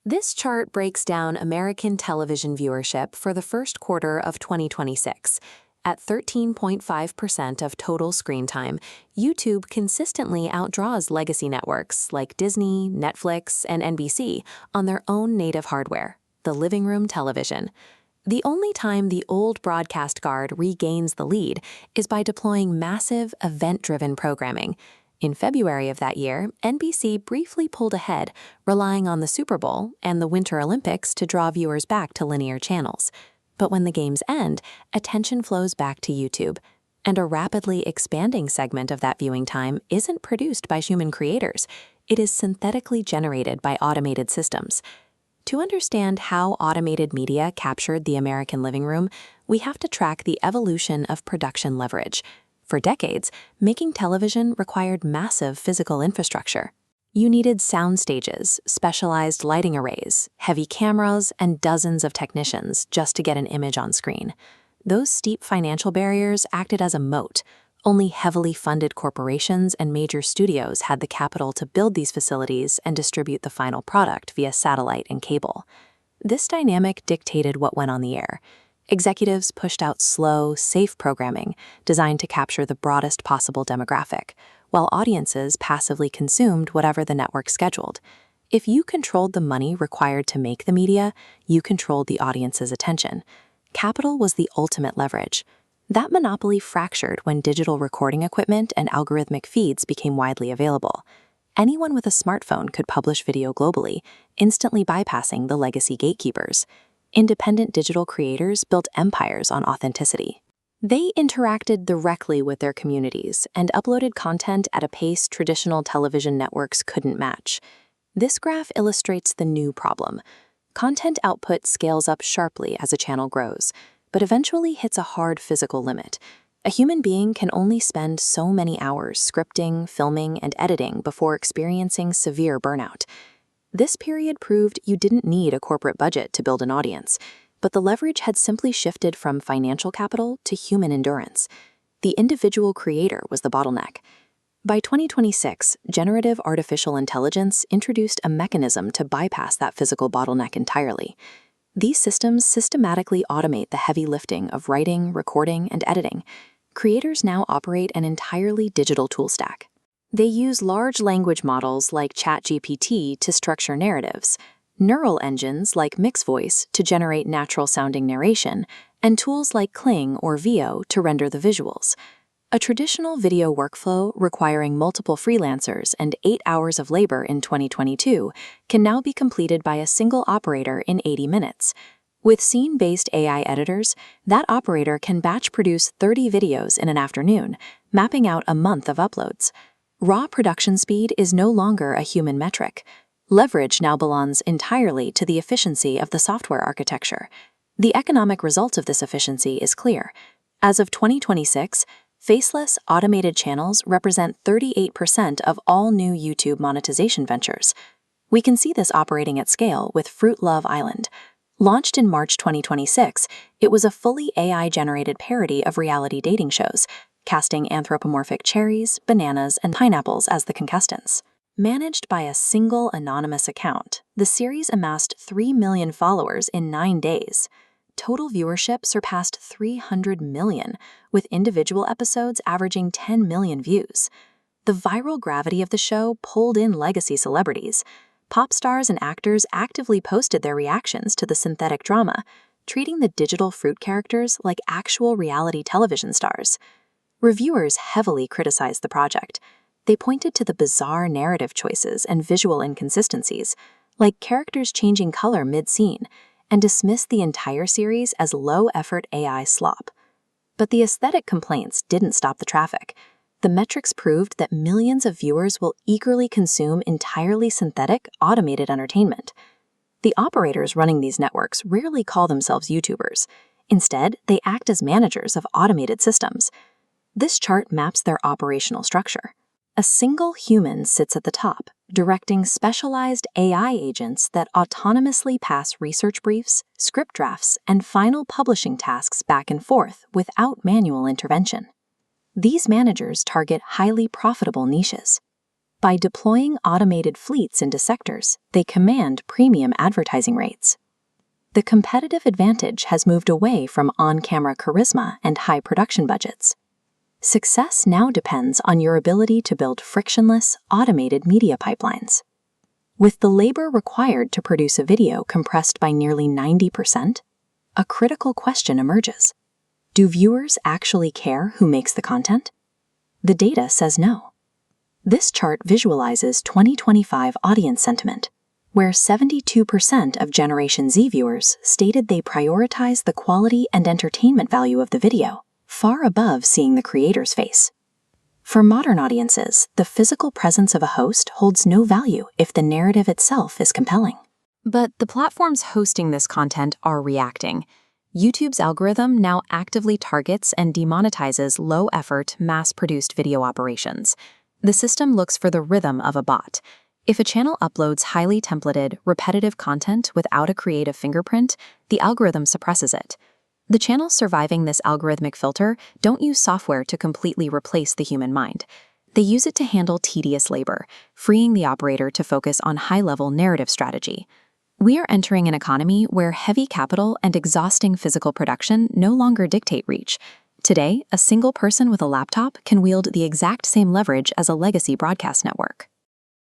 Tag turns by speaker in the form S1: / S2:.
S1: This chart breaks down American television viewership for the first quarter of 2026. At 13.5% of total screen time, YouTube consistently outdraws legacy networks like Disney, Netflix, and NBC on their own native hardware, the living room television. The only time the old broadcast guard regains the lead is by deploying massive, event-driven programming. In February of that year, NBC briefly pulled ahead, relying on the Super Bowl and the Winter Olympics to draw viewers back to linear channels. But when the games end, attention flows back to YouTube. And a rapidly expanding segment of that viewing time isn't produced by human creators. It is synthetically generated by automated systems. To understand how automated media captured the American living room, we have to track the evolution of production leverage. For decades, making television required massive physical infrastructure. You needed sound stages, specialized lighting arrays, heavy cameras, and dozens of technicians just to get an image on screen. Those steep financial barriers acted as a moat. Only heavily funded corporations and major studios had the capital to build these facilities and distribute the final product via satellite and cable. This dynamic dictated what went on the air. Executives pushed out slow, safe programming designed to capture the broadest possible demographic, while audiences passively consumed whatever the network scheduled. If you controlled the money required to make the media, you controlled the audience's attention. Capital was the ultimate leverage. That monopoly fractured when digital recording equipment and algorithmic feeds became widely available. Anyone with a smartphone could publish video globally, instantly bypassing the legacy gatekeepers. Independent digital creators built empires on authenticity. They interacted directly with their communities and uploaded content at a pace traditional television networks couldn't match. This graph illustrates the new problem. Content output scales up sharply as a channel grows, but eventually hits a hard physical limit. A human being can only spend so many hours scripting, filming, and editing before experiencing severe burnout. This period proved you didn't need a corporate budget to build an audience, but the leverage had simply shifted from financial capital to human endurance. The individual creator was the bottleneck. By 2026, generative artificial intelligence introduced a mechanism to bypass that physical bottleneck entirely. These systems systematically automate the heavy lifting of writing, recording, and editing. Creators now operate an entirely digital tool stack. They use large language models like ChatGPT to structure narratives, neural engines like MixVoice to generate natural-sounding narration, and tools like Kling or Veo to render the visuals. A traditional video workflow requiring multiple freelancers and 8 hours of labor in 2022 can now be completed by a single operator in 80 minutes. With scene-based AI editors, that operator can batch produce 30 videos in an afternoon, mapping out a month of uploads. Raw production speed is no longer a human metric. Leverage now belongs entirely to the efficiency of the software architecture. The economic result of this efficiency is clear. As of 2026, faceless automated channels represent 38% of all new YouTube monetization ventures. We can see this operating at scale with Fruit Love Island. Launched in March 2026, it was a fully AI-generated parody of reality dating shows, casting anthropomorphic cherries, bananas, and pineapples as the contestants. Managed by a single anonymous account, the series amassed 3 million followers in 9 days. Total viewership surpassed 300 million, with individual episodes averaging 10 million views. The viral gravity of the show pulled in legacy celebrities. Pop stars and actors actively posted their reactions to the synthetic drama, treating the digital fruit characters like actual reality television stars. Reviewers heavily criticized the project. They pointed to the bizarre narrative choices and visual inconsistencies, like characters changing color mid-scene, and dismissed the entire series as low-effort AI slop. But the aesthetic complaints didn't stop the traffic. The metrics proved that millions of viewers will eagerly consume entirely synthetic, automated entertainment. The operators running these networks rarely call themselves YouTubers. Instead, they act as managers of automated systems. This chart maps their operational structure. A single human sits at the top, directing specialized AI agents that autonomously pass research briefs, script drafts, and final publishing tasks back and forth without manual intervention. These managers target highly profitable niches. By deploying automated fleets into sectors, they command premium advertising rates. The competitive advantage has moved away from on-camera charisma and high production budgets. Success now depends on your ability to build frictionless, automated media pipelines. With the labor required to produce a video compressed by nearly 90%, a critical question emerges. Do viewers actually care who makes the content? The data says no. This chart visualizes 2025 audience sentiment, where 72% of Generation Z viewers stated they prioritize the quality and entertainment value of the video, far above seeing the creator's face. For modern audiences, the physical presence of a host holds no value if the narrative itself is compelling. But the platforms hosting this content are reacting. YouTube's algorithm now actively targets and demonetizes low-effort, mass-produced video operations. The system looks for the rhythm of a bot. If a channel uploads highly templated, repetitive content without a creative fingerprint, the algorithm suppresses it. The channels surviving this algorithmic filter don't use software to completely replace the human mind. They use it to handle tedious labor, freeing the operator to focus on high-level narrative strategy. We are entering an economy where heavy capital and exhausting physical production no longer dictate reach. Today, a single person with a laptop can wield the exact same leverage as a legacy broadcast network.